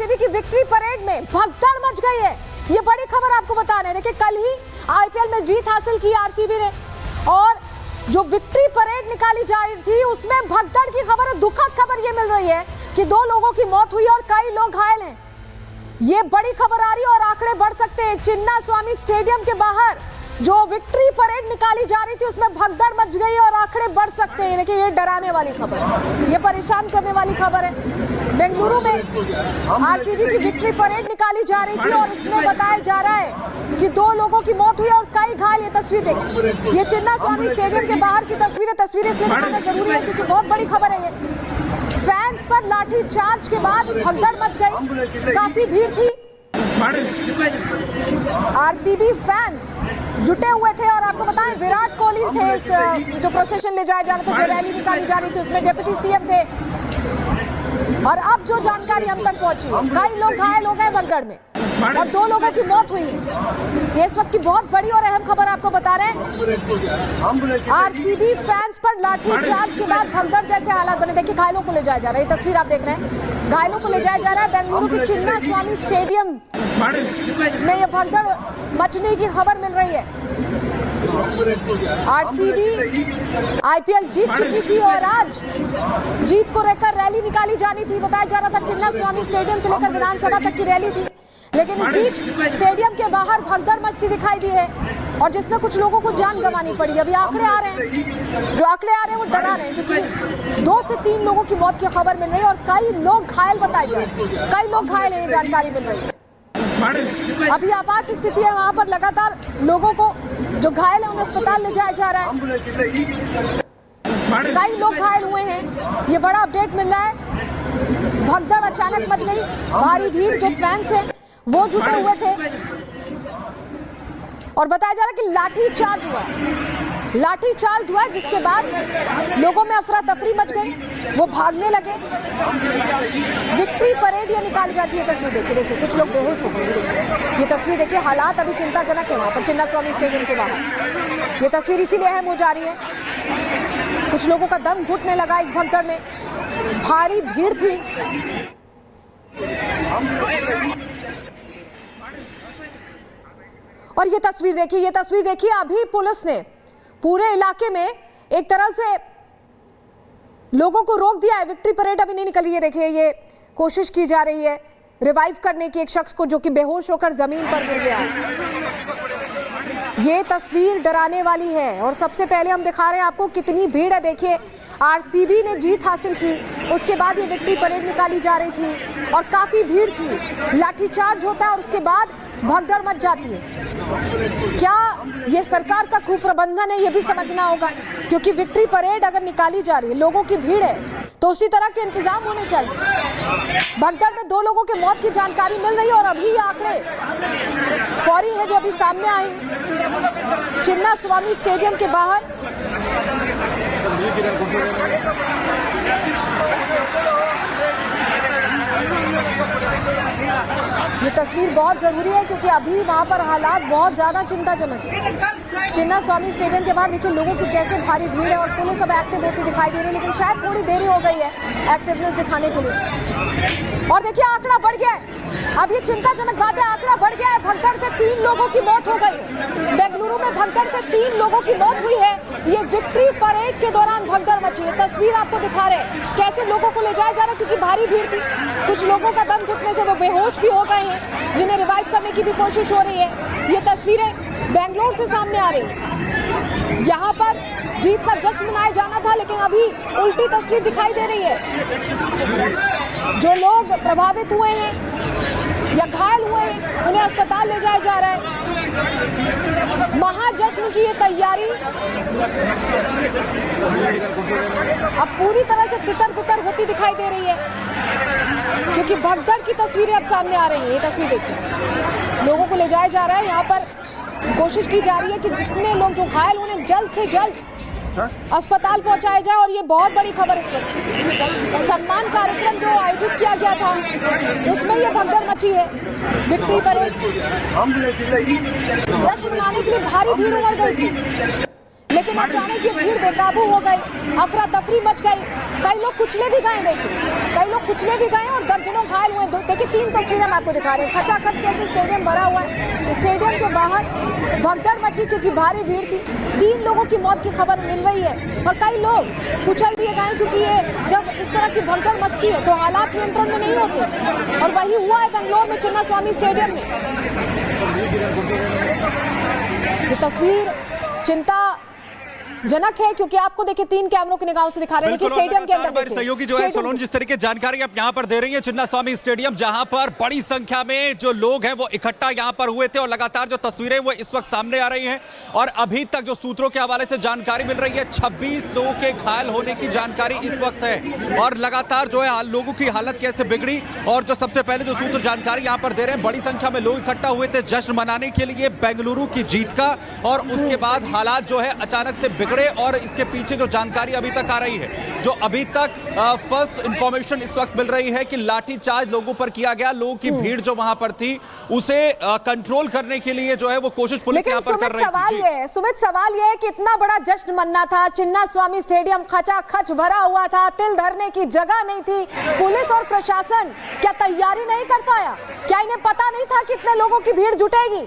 RCB की victory parade में भगदड़ मच गई है। ये बड़ी खबर आपको बता रहे हैं। देखिए, कल ही आईपीएल में जीत हासिल की आरसीबी ने और जो विक्ट्री परेड निकाली जा रही थी उसमें भगदड़ की खबर है। दुखद खबर ये मिल रही है कि 2 लोगों की मौत हुई और कई लोग घायल हैं। ये बड़ी खबर आ रही है और आंकड़े बढ़ सकते हैं। चिन्नास्वामी स्टेडियम के बाहर जो विक्ट्री परेड निकाली जा रही थी उसमें भगदड़ मच गई और आंकड़े बढ़ सकते हैं। देखिए, ये डराने वाली खबर है, ये परेशान करने वाली खबर है। बेंगलुरु में आरसीबी की विक्ट्री परेड निकाली जा रही थी और इसमें बताया जा रहा है कि 2 लोगों की मौत हुई और कई घायल। ये तस्वीर देखिए, ये चिन्नास्वामी स्टेडियम के बाहर की तस्वीरें इसलिए दिखाना जरूरी है क्योंकि बहुत बड़ी खबर है। ये फैंस पर लाठी चार्ज के बाद भगदड़ मच गई, काफी भीड़ थी। आरसीबी फैंस जुटे हुए थे और आपको बताएं विराट कोहली थे इस जो प्रोसेशन ले जाया जा रहा था, जो रैली निकाली जा रही थी उसमें डिप्टी सीएम थे। और अब जो जानकारी हम तक पहुंची है, कई लोग घायल हो गए भगदड़ में और 2 लोगों की मौत हुई है। ये इस वक्त की बहुत बड़ी और अहम खबर आपको बता रहे हैं। आरसीबी फैंस पर लाठी चार्ज के बाद भगदड़ जैसे हालात बने। देखिए, घायलों को ले जाया जा रहा है, ये तस्वीर आप देख रहे हैं, घायलों को ले जाया जा रहा है। बेंगलुरु की चिन्नास्वामी स्टेडियम में ये भगदड़ मचने की खबर मिल रही है। आरसीबी आईपीएल जीत चुकी थी और आज जीत को लेकर रैली निकाली जानी थी। बताया जा रहा था चिन्नास्वामी स्टेडियम से लेकर विधानसभा तक की रैली थी, लेकिन इस बीच स्टेडियम के बाहर भगदड़ मचती दिखाई दी है और जिसमें कुछ लोगों को जान गंवानी पड़ी। अभी आंकड़े आ रहे हैं, जो आंकड़े आ रहे हैं वो डरा रहे हैं क्योंकि 2 से 3 लोगों की मौत की खबर मिल रही है और कई लोग घायल बताए जा रहे हैं, कई लोग घायल हैं, ये जानकारी मिल रही है। अभी आपात स्थिति है, वहां पर लगातार लोगों को जो घायल है उन्हें अस्पताल ले जाया जा रहा है। कई लोग घायल हुए हैं, ये बड़ा अपडेट मिल रहा है। भगदड़ अचानक मच गई, भारी भीड़, जो फैंस हैं वो जुटे हुए थे और बताया जा रहा है कि लाठी चार्ज हुआ, जिसके बाद लोगों में अफरा तफरी मच गई, वो भागने लगे। विक्ट्री परेड ये निकाली जाती है। तस्वीर देखिए, कुछ लोग बेहोश हो गए। देखिए, ये तस्वीर देखिए, हालात अभी चिंताजनक है वहां पर चिन्नास्वामी स्टेडियम के बाहर। ये तस्वीर इसीलिए अहम हो जा रही है, कुछ लोगों का दम घुटने लगा इस भगदड़ में, भारी भीड़ थी। और ये तस्वीर देखिए, अभी पुलिस ने पूरे इलाके में एक तरह से लोगों को रोक दिया है। विक्ट्री परेड अभी नहीं निकली है। देखिए, ये कोशिश की जा रही है रिवाइव करने की एक शख्स को जो कि बेहोश होकर जमीन पर गिर गया है। ये तस्वीर डराने वाली है और सबसे पहले हम दिखा रहे हैं आपको कितनी भीड़ है। देखिए, आरसीबी ने जीत हासिल की, उसके बाद ये विक्ट्री परेड निकाली जा रही थी और काफी भीड़ थी। लाठीचार्ज होता है और उसके बाद भगदड़ मच जाती है। क्या ये सरकार का कुप्रबंधन है, ये भी समझना होगा क्योंकि विक्ट्री परेड अगर निकाली जा रही है, लोगों की भीड़ है, तो उसी तरह के इंतजाम होने चाहिए। भगदड़ में 2 लोगों की मौत की जानकारी मिल रही है और अभी ये आंकड़े फौरी है जो अभी सामने आए चिन्नास्वामी स्टेडियम के बाहर। ये तस्वीर बहुत जरूरी है क्योंकि अभी वहां पर हालात बहुत ज्यादा चिंताजनक है। चिन्नास्वामी स्टेडियम के बाहर देखिए लोगों की कैसे भारी भीड़ है और पुलिस अब एक्टिव होती दिखाई दे रही है, लेकिन शायद थोड़ी देरी हो गई है एक्टिवनेस दिखाने के लिए। और देखिए, आंकड़ा बढ़ गया है। अब ये चिंताजनक बात है, आंकड़ा बढ़ गया है। भगदड़ से 3 लोगों की मौत हो गई है। बेंगलुरु में भगदड़ से 3 लोगों की मौत हुई है। ये विक्ट्री परेड के दौरान भगदड़ मची है। तस्वीर आपको दिखा रहे हैं कैसे लोगों को ले जाया जा रहा है क्योंकि भारी भीड़ थी। कुछ लोगों का दम घुटने से वो बेहोश भी हो गए हैं, जिन्हें रिवाइव करने की भी कोशिश हो रही है। ये तस्वीरें बेंगलोर से सामने आ रही है। यहाँ पर जीत का जश्न मनाया जाना था, लेकिन अभी उल्टी तस्वीर दिखाई दे रही है। जो लोग प्रभावित हुए हैं या घायल हुए हैं उन्हें अस्पताल ले जाया जा रहा है। महाजश्न की ये तैयारी अब पूरी तरह से तितर-बितर होती दिखाई दे रही है क्योंकि भगदड़ की तस्वीरें अब सामने आ रही हैं। ये तस्वीर देखिए, लोगों को ले जाया जा रहा है। यहाँ पर कोशिश की जा रही है कि जितने लोग जो घायल उन्हें जल्द से जल्द अस्पताल पहुंचाया जाए। और ये बहुत बड़ी खबर इस वक्त, सम्मान कार्यक्रम जो आयोजित किया गया था उसमें ये भगदड़ मची है। विक्ट्री परेड जश्न मनाने के लिए भारी भीड़ उमड़ गई थी, लेकिन लेकिन अचानक ये भीड़ बेकाबू हो गई, अफरा तफरी मच गई, कई लोग कुचले भी गए। देखिए कई लोग कुचले भी गए और दर्जनों घायल हुए। देखिए 3 तस्वीरें हम आपको दिखा रहे हैं, खचाखच कैसे स्टेडियम भरा हुआ है। स्टेडियम के बाहर भगदड़ मची क्योंकि भारी भीड़ थी। 3 लोगों की मौत की खबर मिल रही है और कई लोग कुचल दिए गए क्योंकि ये जब इस तरह की भगदड़ मचती है तो हालात नियंत्रण में नहीं होते और वही हुआ है बेंगलोर में चिन्नास्वामी स्टेडियम में। ये तस्वीर चिंताजनक है क्योंकि आपको देखिए 3 कैमरों की निगाहों से दिखा रहे हैं कि स्टेडियम के अंदर सहयोगी जो है सोलोन जिस तरीके जानकारी आप यहां पर दे रही है चिन्नास्वामी स्टेडियम, जहां पर बड़ी संख्या में जो लोग हैं वो इकट्ठा यहां पर हुए थे और लगातार जो तस्वीरें वो इस वक्त सामने आ रही हैं और अभी तक जो सूत्रों के हवाले से जानकारी मिल रही है 26 लोगों के घायल होने की जानकारी इस वक्त है और लगातार जो है लोगों की हालत कैसे बिगड़ी। और जो सबसे पहले जो सूत्र जानकारी यहां पर दे रहे हैं, बड़ी संख्या में लोग इकट्ठा हुए थे जश्न मनाने के लिए बेंगलुरु की जीत का और उसके बाद हालात जो है अचानक से बिगड़े और इसके पीछे जो जानकारी अभी तक आ रही है, जो अभी तक फर्स्ट इंफॉर्मेशन इस वक्त मिल रही है कि लाठीचार्ज लोगों पर किया गया। लोगों की भीड़ जो वहां पर थी उसे कंट्रोल करने के लिए जो है वो कोशिश पुलिस यहां पर कर रही थी। सुमित, सवाल यह है कि इतना बड़ा जश्न मनना था, चिन्नास्वामी स्टेडियम खचाखच भरा हुआ था, तिल धरने की जगह नहीं थी, पुलिस और प्रशासन क्या तैयारी नहीं कर पाया? क्या इन्हें पता नहीं था कि इतने लोगों की भीड़ जुटेगी?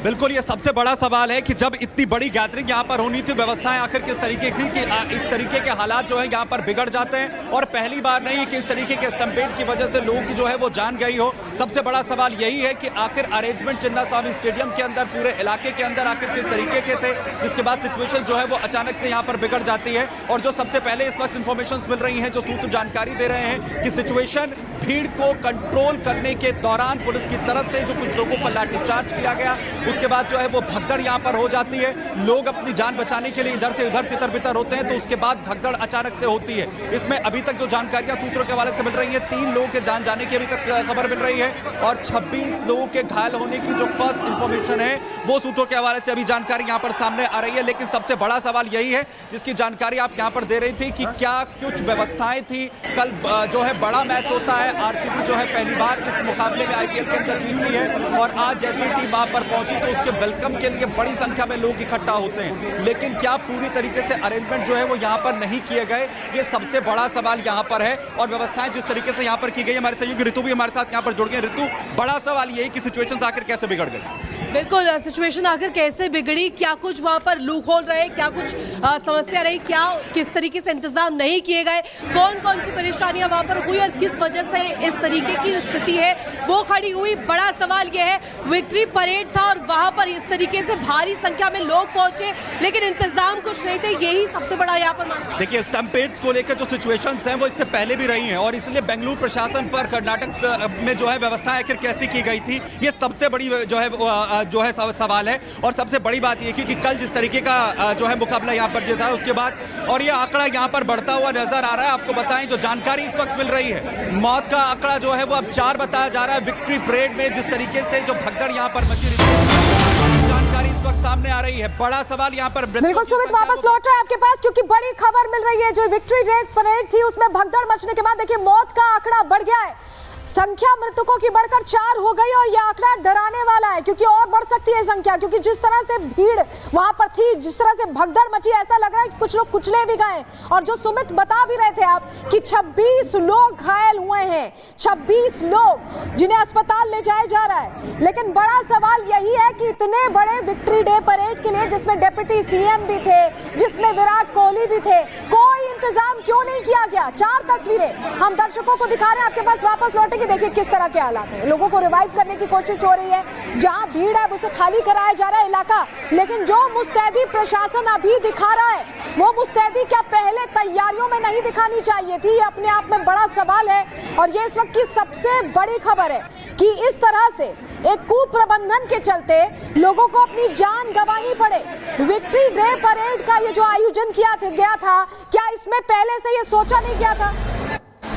बिल्कुल, ये सबसे बड़ा सवाल है कि जब इतनी बड़ी गैदरिंग यहाँ पर होनी थी, व्यवस्थाएं आखिर किस तरीके की थी कि इस तरीके के हालात जो है यहाँ पर बिगड़ जाते हैं और पहली बार नहीं कि इस तरीके के स्टंपेड की वजह से लोगों की जो है वो जान गई हो। सबसे बड़ा सवाल यही है कि आखिर अरेंजमेंट चिन्नास्वामी स्टेडियम के अंदर पूरे इलाके के अंदर आखिर किस तरीके के थे, जिसके बाद सिचुएशन जो है वो अचानक से यहाँ पर बिगड़ जाती है। और जो सबसे पहले इस वक्त इंफॉर्मेशन मिल रही है, जो सूत्र जानकारी दे रहे हैं कि सिचुएशन भीड़ को कंट्रोल करने के दौरान पुलिस की तरफ से जो कुछ लोगों पर लाठीचार्ज किया गया, उसके बाद जो है वो भगदड़ यहां पर हो जाती है। लोग अपनी जान बचाने के लिए इधर से उधर तितर बितर होते हैं तो उसके बाद भगदड़ अचानक से होती है। इसमें अभी तक जो जानकारियां सूत्रों के हवाले से मिल रही है, 3 लोगों के जान जाने की अभी तक खबर मिल रही है और 26 लोगों के घायल होने की जो फर्स्ट इंफॉर्मेशन है वो सूत्रों के हवाले से अभी जानकारी यहां पर सामने आ रही है। लेकिन सबसे बड़ा सवाल यही है जिसकी जानकारी आप यहां पर दे रही थी कि क्या कुछ व्यवस्थाएं थी। कल जो है बड़ा मैच होता है, आरसीबी जो है पहली बार इस मुकाबले में आईपीएल के अंदर जीतती है और आज जैसी टीम वहां पर पहुंची तो उसके वेलकम के लिए बड़ी संख्या में लोग इकट्ठा होते हैं। लेकिन क्या पूरी तरीके से अरेंजमेंट जो है वो यहाँ पर नहीं किए गए, ये सबसे बड़ा सवाल यहाँ पर है। और व्यवस्थाएं जिस तरीके से यहाँ पर की गई, हमारे सहयोगी ऋतु भी हमारे साथ यहाँ पर जुड़ गए। ऋतु, बड़ा सवाल यही कि सिचुएशन आखिर कैसे बिगड़ गई? बिल्कुल, सिचुएशन आखिर कैसे बिगड़ी, क्या कुछ वहां पर लूप होल रहे, क्या कुछ समस्या रही, क्या किस तरीके से इंतजाम नहीं किए गए, कौन कौन सी परेशानियां वहां पर हुई और किस वजह से इस तरीके की स्थिति है वो खड़ी हुई, बड़ा सवाल यह है। विक्ट्री परेड था और वहां पर इस तरीके से भारी संख्या में लोग पहुंचे लेकिन इंतजाम कुछ नहीं थे, यही सबसे बड़ा यहाँ पर मामला। देखिए, स्टंपेड्स को लेकर जो सिचुएशंस हैं वो इससे पहले भी रही हैं और इसलिए बेंगलुरु प्रशासन पर कर्नाटक में जो है व्यवस्थाएं आखिर कैसी की गई थी, ये सबसे बड़ी जो है सवाल है। और सबसे बड़ी बात ये कि कल जिस तरीके का जो है मुकाबला यहाँ पर जीता है उसके बाद और ये आंकड़ा यहाँ पर बढ़ता हुआ नजर आ रहा है। आपको बताएं जो जानकारी इस वक्त मिल रही है, मौत का आंकड़ा जो है वो अब 4 बताया जा रहा है। विक्ट्री परेड में जिस तरीके से जो भगदड़ यहाँ पर मची जानकारी इस वक्त सामने आ रही है, बड़ा सवाल यहाँ पर। बिल्कुल सुमित, वापस लौट रहा है आपके पास क्योंकि बड़ी खबर मिल रही है। जो विक्ट्री डे परेड थी उसमें भगदड़ मचने के बाद देखिए मौत का आंकड़ा बढ़ गया है, संख्या मृतकों की बढ़कर 4 हो गई और यह आंकड़ा डराने वाला है क्योंकि और बढ़ सकती है संख्या, क्योंकि जिस तरह से भीड़ वहां पर थी, जिस तरह से भगदड़ मची, ऐसा लग रहा है कि कुछ लोग कुचले भी गए। और जो सुमित बता भी रहे थे आप कि 26 लोग घायल हुए हैं, 26 लोग जिन्हें अस्पताल ले जाया जा रहा है। लेकिन बड़ा सवाल यही है कि इतने बड़े विक्ट्री डे परेड के लिए जिसमें डिप्टी सीएम भी थे, जिसमें विराट कोहली भी थे, कोई इंतजाम क्यों नहीं किया गया? 4 तस्वीरें हम दर्शकों को दिखा रहे हैं आपके पास, वापस लौट कि देखिए किस तरह के हालात हैं। लोगों को रिवाइव करने की कोशिश हो रही है, जहां भीड़ है उसे खाली कराया जा रहा है इलाका। लेकिन जो मुस्तैदी प्रशासन अभी दिखा रहा है वो मुस्तैदी क्या पहले तैयारियों में नहीं दिखानी चाहिए थी? अपने आप में बड़ा सवाल है और ये इस वक्त की सबसे बड़ी खबर है कि इस तरह से एक कुप्रबंधन के चलते लोगों को अपनी जान गंवानी पड़े। विक्ट्री डे परेड का ये जो आयोजन किया गया था, क्या इसमें पहले से ये सोचा नहीं गया था?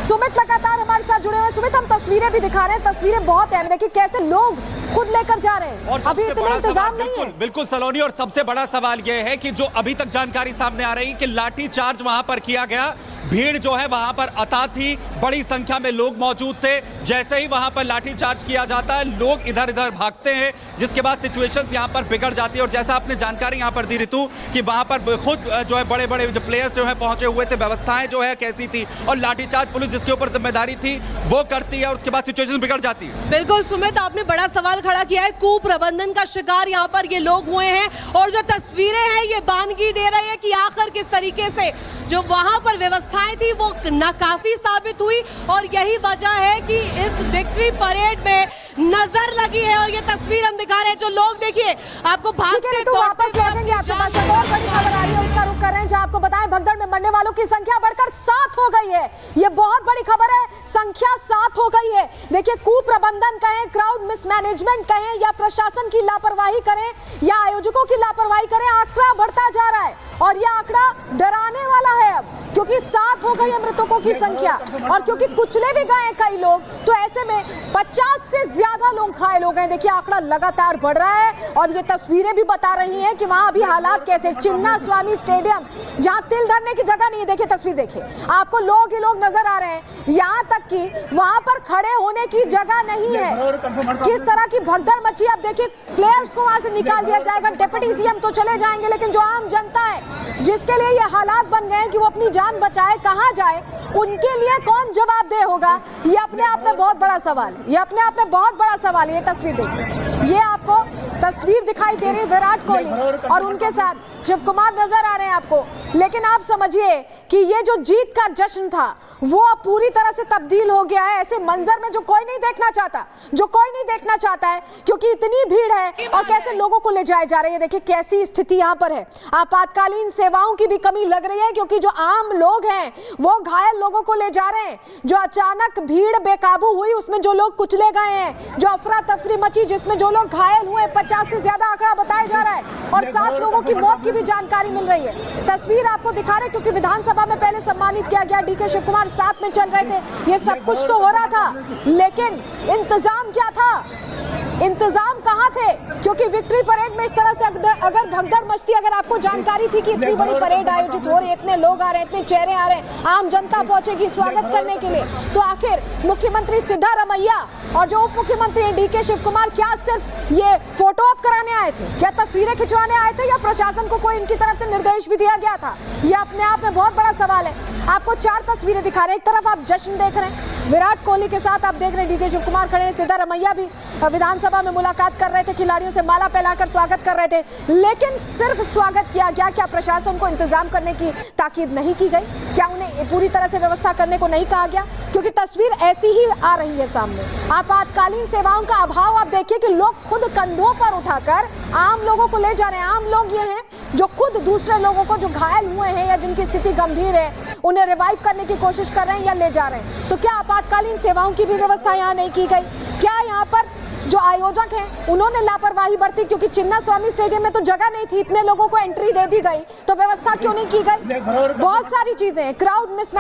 सुमित लगातार हमारे साथ जुड़े हुए। सुमित, हम तस्वीरें भी दिखा रहे हैं, तस्वीरें बहुत अहम, देखिए कैसे लोग खुद लेकर जा रहे हैं, अभी इतने इंतजाम नहीं है। बिल्कुल सलोनी, और सबसे बड़ा सवाल यह है कि जो अभी तक जानकारी सामने आ रही है कि लाठी चार्ज वहां पर किया गया, भीड़ जो है वहां पर अता थी, बड़ी संख्या में लोग मौजूद थे। जैसे ही वहां पर लाठीचार्ज किया जाता है, लोग इधर इधर भागते हैं, जिसके बाद सिचुएशंस यहां पर बिगड़ जाती है। और जैसा आपने जानकारी यहां पर दी ऋतु कि वहां पर खुद जो है बड़े बड़े जो प्लेयर्स जो है पहुंचे हुए थे, व्यवस्थाएं जो है कैसी थी, और लाठीचार्ज पुलिस जिसके ऊपर जिम्मेदारी थी वो करती है, और उसके बाद सिचुएशन बिगड़ जाती है। बिल्कुल सुमित, आपने बड़ा सवाल खड़ा किया है। कुप्रबंधन का शिकार यहाँ पर ये लोग हुए हैं, और जो तस्वीरें हैं ये बानगी दे रही है कि आखिर किस तरीके से जो वहां पर व्यवस्थाएं थी वो नाकाफी साबित हुई। और यही वजह है कि इस विक्ट्री परेड में नजर लगी है, और ये तस्वीर हम दिखा रहे हैं। जो लोग देखिए आपको भागते तो वापस लौटेंगे आपके पास एक और बड़ी खबर आ रही है, उसका रुख कर रहे हैं, जहां आपको बताएं भगदड़ में मरने वालों की संख्या बढ़कर 7 हो गई है। ये बहुत बड़ी खबर है, संख्या 7 हो गई है। देखिए, कुप्रबंधन कहें, क्राउड मिसमैनेजमेंट कहें, या प्रशासन की लापरवाही करें, या आयोजकों की लापरवाही करें, आंकड़ा बढ़ता जा रहा है, और यह आंकड़ा डराने वाला है अब, क्योंकि 7 हो गई है मृतकों की संख्या। और क्योंकि कुचले भी गए कई लोग, तो ऐसे में 50 से ज्यादा लोग घायल हो गए। देखिए, आंकड़ा लगातार बढ़ रहा है, और ये तस्वीरें भी बता रही हैं कि वहां अभी हालात कैसे। चिन्ना स्वामी स्टेडियम, जहां तिल धरने की जगह नहीं है, देखिए तस्वीर देखिए, आपको लोग ही लोग नजर आ रहे हैं, यहां तक कि वहां पर खड़े होने की जगह नहीं है। किस तरह की भगदड़ मची। अब देखिए, प्लेयर्स को वहां से निकाल दिया जाएगा, डिप्टी सीएम तो चले जाएंगे, लेकिन जो आम जनता है, जिसके लिए ये हालात बन गए कि वो अपनी जान बचाए, कहां जाए, उनके लिए कौन जवाबदेह होगा, ये अपने आप में बहुत बड़ा सवाल है। ये अपने आप में बहुत बड़ा सवाल है। ये तस्वीर देखिए, ये आपको तस्वीर दिखाई दे रही है विराट कोहली और उनके साथ शिव कुमार नजर आ रहे हैं आपको। लेकिन आप समझिए कि ये जो जीत का जश्न था वो अब पूरी तरह से तब्दील हो गया है ऐसे मंजर में, जो कोई नहीं देखना चाहता, जो कोई नहीं देखना चाहता है, क्योंकि इतनी भीड़ है और कैसे लोगों को ले जाए जा रहे हैं। देखिए कैसी स्थिति यहाँ पर है। आपातकालीन सेवाओं की भी कमी लग रही है, क्योंकि जो आम लोग हैं वो घायल लोगों को ले जा रहे हैं। जो अचानक भीड़ बेकाबू हुई, उसमें जो लोग कुचले गए हैं, जो अफरा तफरी मची, जिसमें जो लोग घायल हुए, 50 से ज्यादा आंकड़ा बताया जा रहा है, और 7 लोगों की मौत की भी जानकारी मिल रही है। तस्वीर आपको दिखा रहे, क्योंकि विधानसभा में पहले सम्मानित किया गया, डीके शिव कुमार साथ में चल रहे थे, ये सब कुछ तो हो रहा था, लेकिन इंतजाम क्या था, इंतजाम कहां थे? क्योंकि विक्ट्री परेड में इस तरह से अगर भगदड़ मचती, अगर आपको जानकारी थी कि इतनी बड़ी परेड आयोजित हो रही है, इतने लोग आ रहे हैं, इतने चेहरे आ रहे हैं, आम जनता पहुंचेगी स्वागत करने के लिए, तो आखिर मुख्यमंत्री सिद्धारमैया और जो उप मुख्यमंत्री हैं डीके शिव कुमार क्या सिर्फ ये फोटो ऑप कराने आए थे, क्या तस्वीरें खिंचवाने आए थे, या प्रशासन को कोई इनकी तरफ से निर्देश भी दिया गया था? ये अपने आप में बहुत बड़ा सवाल है। आपको 4 तस्वीरें दिखा रहे हैं। एक तरफ आप जश्न देख रहे हैं, विराट कोहली के साथ आप देख रहे हैं डीके शिव कुमार खड़े हैं, सिद्धारमैया भी विधानसभा में मुलाकात कर रहे थे, खिलाड़ियों से माला पहनाकर स्वागत कर रहे थे। लेकिन सिर्फ स्वागत किया गया, क्या प्रशासन को इंतजाम करने की ताकीद नहीं की गई? क्या उन्हें पूरी तरह से व्यवस्था करने को नहीं कहा गया? क्योंकि तस्वीर ऐसी ही आ रही है सामने। आपातकालीन सेवाओं का अभाव आप देखिए कि लोग खुद कंधों पर उठाकर आम लोगों को ले जा रहे हैं। आम लोग ये हैं जो खुद दूसरे लोगों को, जो घायल हुए हैं या जिनकी स्थिति गंभीर है, उन्हें रिवाइव करने की कोशिश कर रहे हैं या ले जा रहे हैं। तो क्या आपातकालीन सेवाओं की भी व्यवस्था यहाँ नहीं की गई? क्या यहाँ पर जो आयोजक हैं उन्होंने लापरवाही बरती? क्योंकि चिन्ना स्वामी स्टेडियम में तो जगह नहीं थी, इतने लोगों को एंट्री दे दी गई, तो व्यवस्था क्यों नहीं की गई? बहुत सारी चीजें, क्राउड मिस